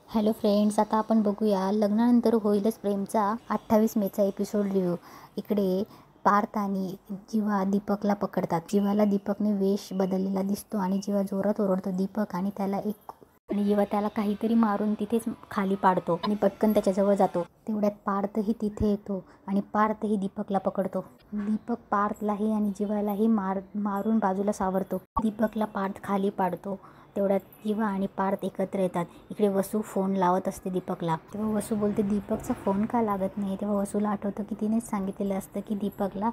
Hello friends, आता आपण बघूया लग्नानंतर होईलच प्रेमचा 28 मेचा एपिसोड रिव्ह्यू. इकडे पार्थ आणि जीवा दीपकला पकडतात. जीवाला दीपकने वेश बदललेला दिसतो आणि जीवा जोरात ओरडतो दीपक आणि जीवा त्याला काहीतरी मारून तिथेच खाली पाडतो आणि पटकन त्याच्याजवळ जातो. तेवढ्यात पार्थही तिथे येतो आणि पार्थही दीपकला पकडतो. दीपक पार्थलाही आणि जीवालाही मारून बाजूला सावरतो. दीपकला पार्थ खाली पाडतो. तेवढ्यात जीवा आणि पार्थ एकत्र येतात. इकडे वसू फोन लावत असते दीपकला. तेव्हा वसू बोलते दीपकचा फोन का लागत नाही. तेव्हा वसूला आठवतं की तिनेच सांगितलेलं असतं की दीपकला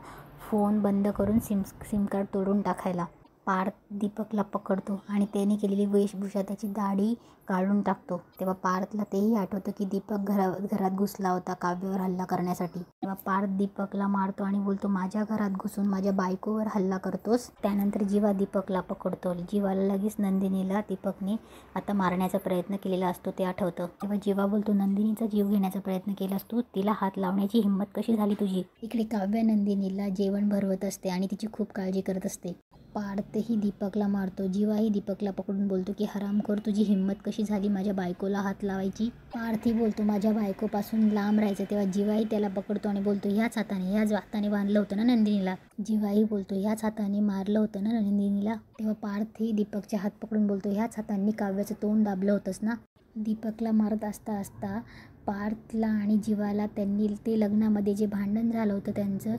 फोन बंद करून सिम कार्ड तोडून टाकायला. पार्थ दीपकला पकडतो आणि त्याने केलेली वेशभूषा, त्याची दाढी काढून टाकतो. तेव्हा पार्थला तेही आठवतं की दीपक घरात घुसला होता काव्यावर हल्ला करण्यासाठी. तेव्हा पार्थ दीपकला मारतो आणि बोलतो माझ्या घरात घुसून माझ्या बायकोवर हल्ला करतोस. त्यानंतर जीवा दीपकला पकडतो. जीवाला लगेच नंदिनीला दीपकने आता मारण्याचा प्रयत्न केलेला असतो ते आठवतं. तेव्हा जीवा बोलतो नंदिनीचा जीव घेण्याचा प्रयत्न केला असतो, तिला हात लावण्याची हिंमत कशी झाली तुझी. इकडे काव्य नंदिनीला जेवण भरवत असते आणि तिची खूप काळजी करत असते. पार्थही दीपकला मारतो. जीवाही दीपकला पकडून बोलतो की हरामखोर, तुझी हिंमत कशी झाली माझ्या बायकोला हात लावायची. पार्थही बोलतो माझ्या बायकोपासून लांब राहायचं. तेव्हा जीवाही त्याला पकडतो आणि बोलतो ह्याच हाताने बांधलं होतं ना नंदिनीला. जीवाही बोलतो ह्याच हाताने मारलं होतं ना नंदिनीला. तेव्हा पार्थही दीपकचे हात पकडून बोलतो ह्याच हातांनी काव्याचं तोंड दाबलं होतंस ना. दीपकला मारत असता पार्थला आणि जीवाला ते लग्नामध्ये जे भांडण झालं होतं त्यांचं,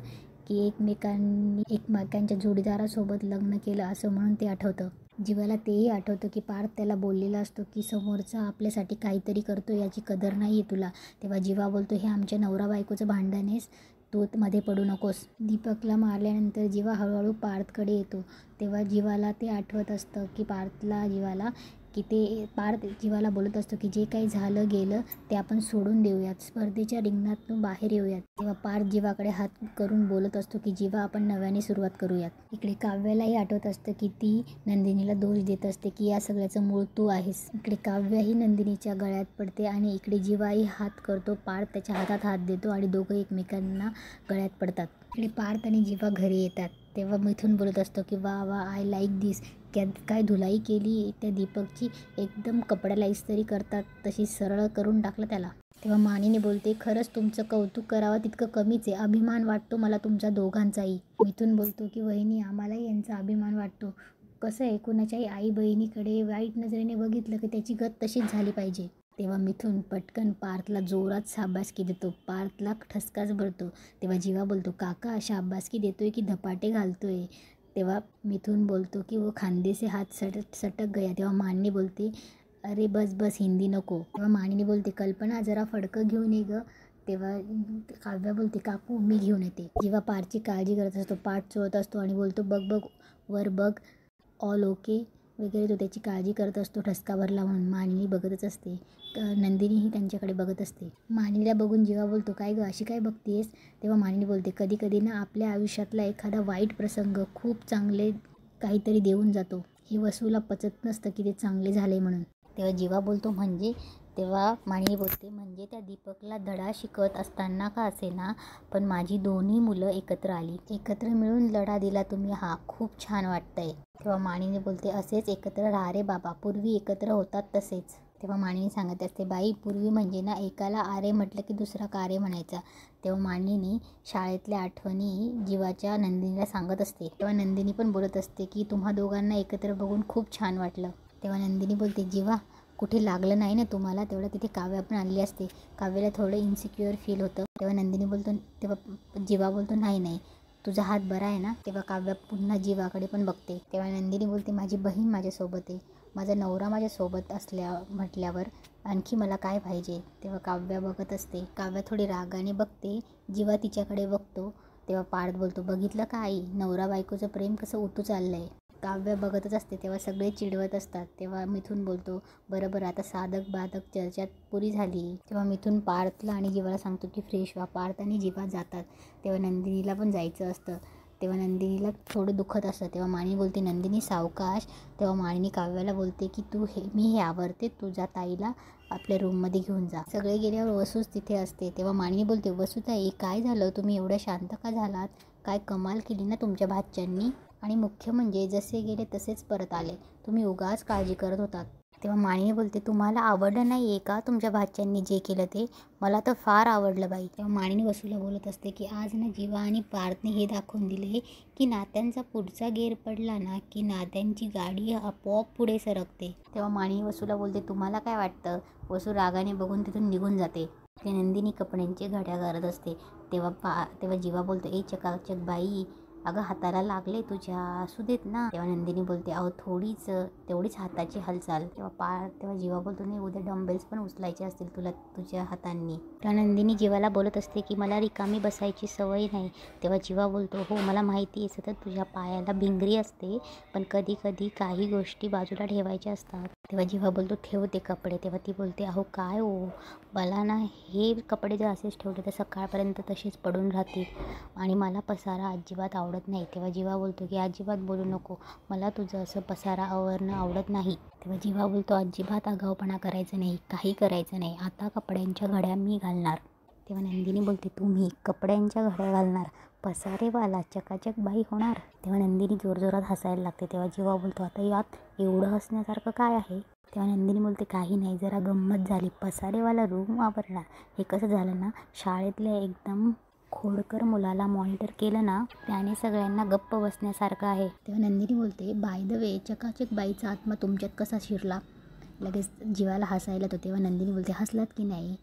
की एकमेकांच्या जोडीदारासोबत लग्न केलं असं म्हणून ते आठवतं. जीवाला तेही आठवतं की पार्थ त्याला बोललेला असतो की समोरचा आपल्यासाठी काहीतरी करतो याची कदर नाही आहे तुला. तेव्हा जीवा बोलतो हे आमच्या नवरा बायकोचं भांडण आहेस, तू मध्ये पडू नकोस. दीपकला मारल्यानंतर जीवा हळूहळू पार्थकडे येतो. तेव्हा जीवाला ते आठवत असतं की पार्थ जीवाला बोलत असतो की जे काही झालं गेलं ते आपण सोडून देऊयात, स्पर्धेच्या रिंगणातून बाहेर येऊयात. तेव्हा पार्थ जीवाकडे हात करून बोलत असतो की जीवा आपण नव्याने सुरुवात करूयात. इकडे काव्यालाही आठवत असतं की ती नंदिनीला दोष देत असते की या सगळ्याचं मूळ तू आहेस. इकडे काव्याही नंदिनीच्या गळ्यात पडते आणि इकडे जीवाही हात करतो. पार्थ त्याच्या हातात हात देतो आणि दोघं एकमेकांना गळ्यात पडतात. इकडे पार्थ आणि जीवा घरी येतात. तेव्हा मिथून बोलत असतो की वा वा, आय लाईक दिस. काय धुलाई केली त्या दीपकची, एकदम कपड्याला इस्त्री करतात तशी सरळ करून टाकलं त्याला. तेव्हा मानिनी बोलते खरंच तुमचं कौतुक करावं तितकं कमीच आहे, अभिमान वाटतो मला तुमच्या दोघांचाही. मिथून बोलतो की वहिनी आम्हालाही यांचा अभिमान वाटतो. कसं आहे, कुणाच्याही आई बहिणीकडे वाईट नजरेने बघितलं की त्याची गत तशीच झाली पाहिजे. तेव्हा मिथून पटकन पार्थला जोरात शाबासकी देतो. पार्थला ठसकाच भरतो. तेव्हा जीवा बोलतो काका शाबासकी देतोय की धपाटे घालतोय. तेव्हा मिथून बोलतो की वो खांदे से हात सटक गया. तेव्हा मानिनी बोलते अरे बस हिंदी नको. तेव्हा मानिनी बोलते कल्पना जरा फडकं घेऊन ये ग. तेव्हा काव्या बोलते काकू मी घेऊन येते. जेव्हा पार्थची काळजी करत असतो, पार्थ चोळत असतो आणि बोलतो बघ वर बघ, ऑल ओके वगैरे, तो त्याची काळजी करत असतो ठसका भरला म्हणून. मानिनी बघतच असते. नंदिनीही त्यांच्याकडे बघत असते. मानिनीला बघून जीवा बोलतो काय ग अशी काय बघतेस. तेव्हा मानिनी बोलते कधी कधी ना आपल्या आयुष्यातला एखादा वाईट प्रसंग खूप चांगले काहीतरी देऊन जातो. हे वसूला पचत नसतं की ते चांगले झाले म्हणून. तेव्हा जीवा बोलतो म्हणजे. तेव्हा मानिनी बोलते म्हणजे त्या दीपकला धडा शिकवत असताना का असेना पण माझी दोन्ही मुलं एकत्र आली, एकत्र मिळून लढा दिला तुम्ही, हा खूप छान वाटतंय. तेव्हा मानिनी बोलते असेच एकत्र राहा रे बाबा, पूर्वी एकत्र होतात तसेच. तेव्हा मानिनी सांगत असते बाई पूर्वी म्हणजे ना एकाला आरे म्हटलं की दुसरा कारे म्हणायचा. तेव्हा मानिनी शाळेतल्या आठवणी जीवाच्या नंदिनीला सांगत असते. तेव्हा नंदिनी पण बोलत असते की तुम्हा दोघांना एकत्र बघून खूप छान वाटलं. तेव्हा नंदिनी बोलते जीवा कुठे लागलं नाही ना तुम्हाला. तेवढं तिथे काव्या पण आली असते. काव्याला थोडं इन्सिक्युअर फील होतं. तेव्हा नंदिनी बोलतो, तेव्हा जीवा बोलतो नाही तुझा हात बरा आहे ना. तेव्हा काव्या पुन्हा जीवाकडे पण बघते. तेव्हा नंदिनी बोलते माझी बहीण माझ्यासोबत आहे, माझा नवरा माझ्यासोबत म्हटल्यावर आणखी मला काय पाहिजे. तेव्हा काव्या बघत असते. काव्या थोडी रागाने बघते. जीवा तिच्याकडे बघतो. तेव्हा पार्थ बोलतो बघितलं का आई, नवरा बायकोचं प्रेम कसं उतू चाललंय. काव्य बघतच असते. तेव्हा सगळे चिडवत असतात. तेव्हा मिथून बोलतो बरोबर आता साधक बाधक चर्चा पुरी झाली. तेव्हा मिथून पार्थला आणि जीवाला सांगतो की फ्रेश व्हा. पार्थ आणि जीवा जातात. तेव्हा नंदिनीला पण जायचं असतं. तेव्हा नंदिनीला थोडं दुखत असतं. तेव्हा मानिनी बोलते नंदिनी सावकाश. तेव्हा मानिनी काव्याला बोलते की मी हे आवरते, तुझ्या ताईला आपल्या रूममध्ये घेऊन जा. सगळे गेल्यावर वसूच तिथे असते. तेव्हा मानिनी बोलते वसूताई काय झालं, तुम्ही एवढ्या शांत का झालात, काय कमाल केली ना तुमच्या भाच्यांनी, आणि मुख्य म्हणजे जसे गेले तसेच परत आले, तुम्ही उगाच काळजी करत होतात. तेव्हा मानिनी बोलते तुम्हाला आवडलं नाही आहे का तुमच्या भाच्यांनी जे केलं ते? मला तर फार आवडलं बाई. तेव्हा मानिनी वसूला बोलत असते की आज ना जीवा आणि पार्थने हे दाखवून दिले की नात्यांचा पुढचा गेअर पडला ना की नात्यांची गाडी आपोआप पुढे सरकते. तेव्हा मानिनी वसूला बोलते तुम्हाला काय वाटतं? वसू रागाने बघून तिथून निघून जाते. ते नंदिनी कपड्यांची घड्या करत असते. तेव्हा जीवा बोलतो ए चकाचक बाई, अगं हाताला लागले तुझ्या, असू देत ना. तेव्हा नंदिनी बोलते अहो तेवढीच हाताची हालचाल. तेव्हा जीवा बोलतो नाही उद्या डंबेल्स पण उचलायचे असतील तुला तुझ्या हातांनी. तेव्हा नंदिनी जीवाला बोलत असते की मला रिकामी बसायची सवय नाही. तेव्हा जीवा बोलतो हो मला माहिती आहे सतत तुझ्या पायाला भिंगरी असते, पण कधी कधी काही गोष्टी बाजूला ठेवायच्या असतात. तेव्हा जीवा बोलतो ठेवते कपडे. तेव्हा ती बोलते अहो काय हो, मला ना हे कपडे जर असेच ठेवले तर सकाळपर्यंत तसेच पडून राहतील आणि मला पसारा अजिबात आवडत नाही. तेव्हा जीवा बोलतो की अजिबात बोलू नको, मला तुझं असं पसारा आवरणं आवडत नाही. तेव्हा जीवा बोलतो अजिबात आगाऊपणा करायचं नाही, काही करायचं नाही, आता कपड्यांच्या घड्या मी घालणार. तेव्हा नंदिनी बोलते तुम्ही कपड्यांच्या घड्या घालणार, पसारेवाला चकाचक बाई होणार. तेव्हा नंदिनी जोरजोरात हसायला लागते. तेव्हा जीवा बोलतो आता यात एवढं हसण्यासारखं काय आहे? तेव्हा नंदिनी बोलते काही नाही, जरा गंमत झाली, पसारेवाला रूम वापरणार. हे कसं झालं ना, शाळेतल्या एकदम खोडकर मुलाला मॉनिटर केलं ना त्याने सगळ्यांना गप्प बसण्यासारखं आहे. तेव्हा नंदिनी बोलते बाय द वे चकाचक बाईचा आत्मा तुमच्यात कसा शिरला? लगेच जीवाला हसायला येतो. तेव्हा नंदिनी बोलते हसलात की नाही?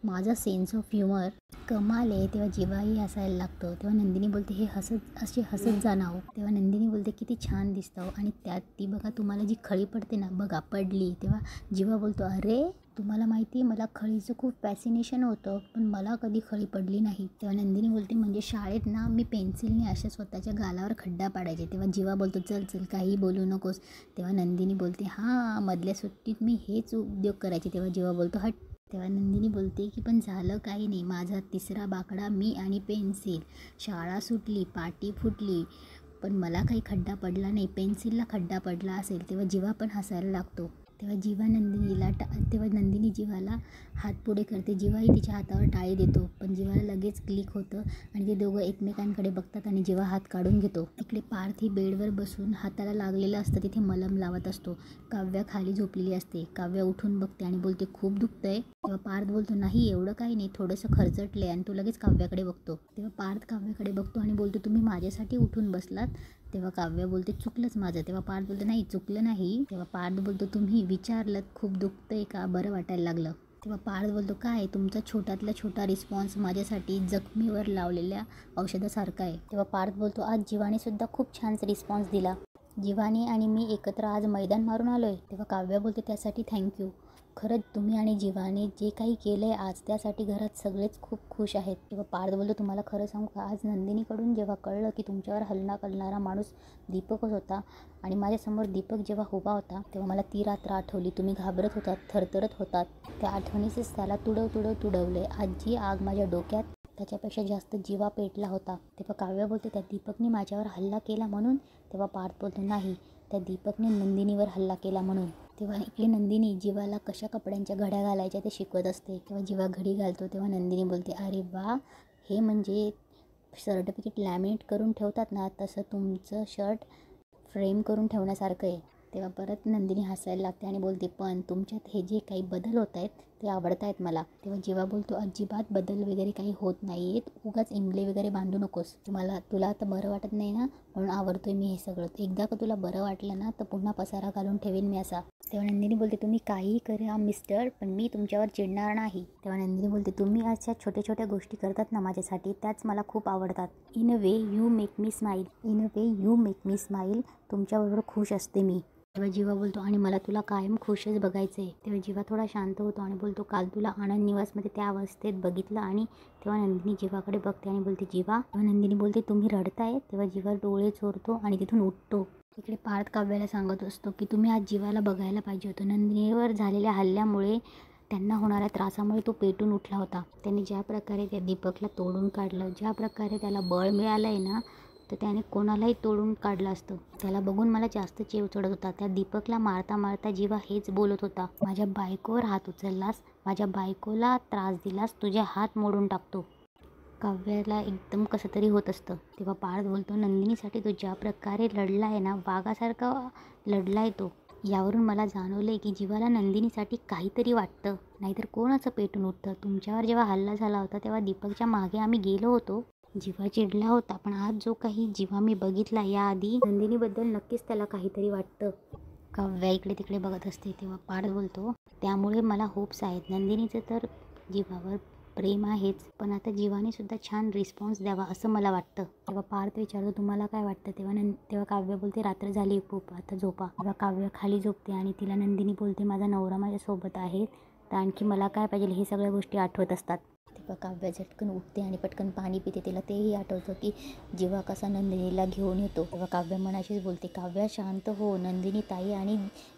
माझा सेन्स ऑफ ह्युमर कमाल आहे. तेव्हा जीवाही हसायला लागतो. तेव्हा नंदिनी बोलते हे असे हसत जाणं. तेव्हा नंदिनी बोलते किती छान दिसतं आणि त्यात ती बघा तुम्हाला जी खळी पडते ना बघा पडली. तेव्हा जीवा बोलतो अरे तुम्हाला माहिती आहे मला खळीचं खूप फॅसिनेशन होतं, पण मला कधी खळी पडली नाही. तेव्हा नंदिनी बोलते म्हणजे शाळेत ना मी पेन्सिलने अशा स्वतःच्या गालावर खड्डा पाडायचे. तेव्हा जीवा बोलतो चल चल काही बोलू नकोस. तेव्हा नंदिनी बोलते हां मधल्या सुट्टीत मी हेच उद्योग करायचे. तेव्हा जीवा बोलतो हट. तेव्हा नंदिनी बोलते की पण झालं काही नाही, माझा तिसरा बाकडा मी आणि पेन्सिल. शाळा सुटली, पाटी फुटली, पण मला काही खड्डा पडला नाही, पेन्सिलला खड्डा पडला असेल. तेव्हा जीवा पण हसायला लागतो. तेव्हा नंदिनी जीवाला हात पुढे करते. जीवाही तिच्या हातावर टाळी देतो, पण जीवाला लगेच क्लिक होतं आणि ते दोघं एकमेकांकडे बघतात आणि जीवा हात काढून घेतो. इकडे पार्थ ही बेडवर बसून हाताला लागलेलं असतं तिथे मलम लावत असतो. काव्या खाली झोपलेली असते. काव्या उठून बघते आणि बोलते खूप दुखतंय. तेव्हा पार्थ बोलतो नाही एवढं काही नाही, थोडंसं खरचटले आणि तो लगेच काव्याकडे बघतो. तेव्हा पार्थ काव्याकडे बघतो आणि बोलतो तुम्ही माझ्यासाठी उठून बसलात? तेव्हा काव्या बोलते चुकलंच माझं. तेव्हा पार्थ बोलतो नाही चुकलं नाही. तेव्हा पार्थ बोलतो तुम्ही विचारलं खूप दुखतंय का, बरं वाटायला लागलं. तेव्हा पार्थ बोलतो काय तुमचा छोट्यातला छोटा रिस्पॉन्स माझ्यासाठी जखमीवर लावलेल्या औषधासारखा आहे. तेव्हा पार्थ बोलतो आज जीवाने सुद्धा खूप छान रिस्पॉन्स दिला. जीवानी आणि मी एकत्र आज मैदान मारून आलोय. तेव्हा काव्या बोलते त्यासाठी थँक्यू. खरंच तुम्ही आणि जीवाने जे काही केलंय आज त्यासाठी घरात सगळेच खूप खुश आहेत. तेव्हा पार्थ बोलतो तुम्हाला खरं सांगू का, आज नंदिनीकडून जेव्हा कळलं की तुमच्यावर हल्ला करणारा माणूस दीपकच होता आणि माझ्यासमोर दीपक जेव्हा उभा होता तेव्हा मला ती रात्र आठवली. तुम्ही घाबरत होतात, थरथरत होतात, त्या आठवणीचेच त्याला तुडवले. आज जी आग माझ्या डोक्यात त्याच्यापेक्षा जास्त जीवा पेटला होता. तेव्हा काव्या बोलते त्या दीपकने माझ्यावर हल्ला केला म्हणून? तेव्हा पार्थ बोलतो नाही, त्या दीपकने नंदिनीवर हल्ला केला म्हणून. तेव्हा इकडे नंदिनी जीवाला कशा कपड्यांच्या घड्या घालायच्या ते शिकवत असते. तेव्हा जीवा घडी घालतो. तेव्हा नंदिनी बोलते अरे वा, हे म्हणजे सर्टिफिकेट लॅमिनेट करून ठेवतात ना तसं तुमचं शर्ट फ्रेम करून ठेवण्यासारखं आहे. तेव्हा परत नंदिनी हसायला लागते आणि बोलते पण तुमच्यात हे जे काही बदल होत आहेत ते आवडत आहेत मला. तेव्हा जीवा बोलतो अजिबात बदल वगैरे काही होत नाही आहेत, उगाच इमले वगैरे बांधू नकोस. तुला आता बरं वाटत नाही ना म्हणून आवडतोय मी हे सगळं. एकदा का तुला बरं वाटलं ना तर पुन्हा पसारा घालून ठेवेन मी असा. तेव्हा नंदिनी बोलते तुम्ही काहीही करा मिस्टर, पण मी तुमच्यावर चिडणार नाही. तेव्हा नंदिनी बोलते तुम्ही अशा छोट्या छोट्या गोष्टी करतात ना माझ्यासाठी त्याच मला खूप आवडतात. In a way you make me smile. तुमच्याबरोबर खुश असते मी. तेव्हा जीवा बोलतो आणि मला तुला कायम खुशच बघायचं आहे. तेव्हा जीवा थोडा शांत होतो आणि बोलतो काल तुला आनंद निवासमध्ये त्या अवस्थेत बघितलं. आणि तेव्हा नंदिनी जीवाकडे बघते आणि बोलते जीवा. तेव्हा नंदिनी बोलते तुम्ही रडताय? तेव्हा जीवा डोळे चोरतो आणि तिथून उठतो. इकडे पार्थ काव्याला सांगत असतो की तुम्ही आज जीवाला बघायला पाहिजे होतं. नंदिनीवर झालेल्या हल्ल्यामुळे त्यांना होणाऱ्या त्रासामुळे तो पेटून उठला होता. त्यांनी ज्या प्रकारे त्या दीपकला तोडून काढलं, ज्या प्रकारे त्याला बळ मिळालं आहे ना तर त्याने कोणालाही तोडून काढलं असतं. त्याला बघून मला जास्त चेव चढत होता. त्या दीपकला मारता मारता जीवा हेच बोलत होता, माझ्या बायकोवर हात उचललास, माझ्या बायकोला त्रास दिलास, तुझे हात मोडून टाकतो. काव्याला एकदम कसं तरी होत असतं. तेव्हा पार्थ बोलतो नंदिनीसाठी तो ज्या प्रकारे लढला आहे ना वाघासारखा लढला आहे तो. यावरून मला जाणवलं की जीवाला नंदिनीसाठी काहीतरी वाटतं, नाहीतर कोण असं पेटून उठतं. तुमच्यावर जेव्हा हल्ला झाला होता तेव्हा दीपकच्या मागे आम्ही गेलो होतो. जीवा चिडला होता, पण आज जो काही जीवा मी बघितला याआधी, नंदिनीबद्दल नक्कीच त्याला काहीतरी वाटतं. काव्या इकडे तिकडे बघत असते तेव्हा पार्थ बोलतो, त्यामुळे मला होप्स आहेत. नंदिनीचं तर जीवावर प्रेम आहेच, पण आता जीवाने सुद्धा छान रिस्पॉन्स द्यावा असं मला वाटतं. तेव्हा पार्थ विचारतो तुम्हाला काय वाटतं. तेव्हा काव्य बोलते रात्र झाली खूप, आता झोपा. तेव्हा काव्य खाली झोपते आणि तिला नंदिनी बोलते माझा नवरा माझ्यासोबत आहे, तर आणखी मला काय पाहिजे हे सगळ्या गोष्टी आठवत असतात. तेव्हा काव्य झटकन उठते आणि पटकन पाणी पिते. तिला तेही आठवतं की जीवा कसा नंदिनीला घेऊन येतो. तेव्हा काव्य मनाशीच बोलते काव्या शांत हो, नंदिनी ताई आणि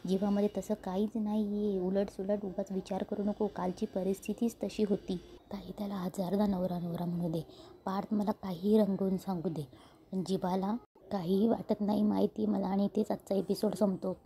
जीवामध्ये तसं काहीच नाही आहे, उलटसुलट उगाच विचार करू नको, कालची परिस्थितीच तशी होती. ताई त्याला हजारदा नवरा नवरा म्हणू दे, पार्थ मला काहीही रंगवून सांगू दे, पण जीवाला काहीही वाटत नाही माहिती मला. आणि तेच आजचा एपिसोड संपतो.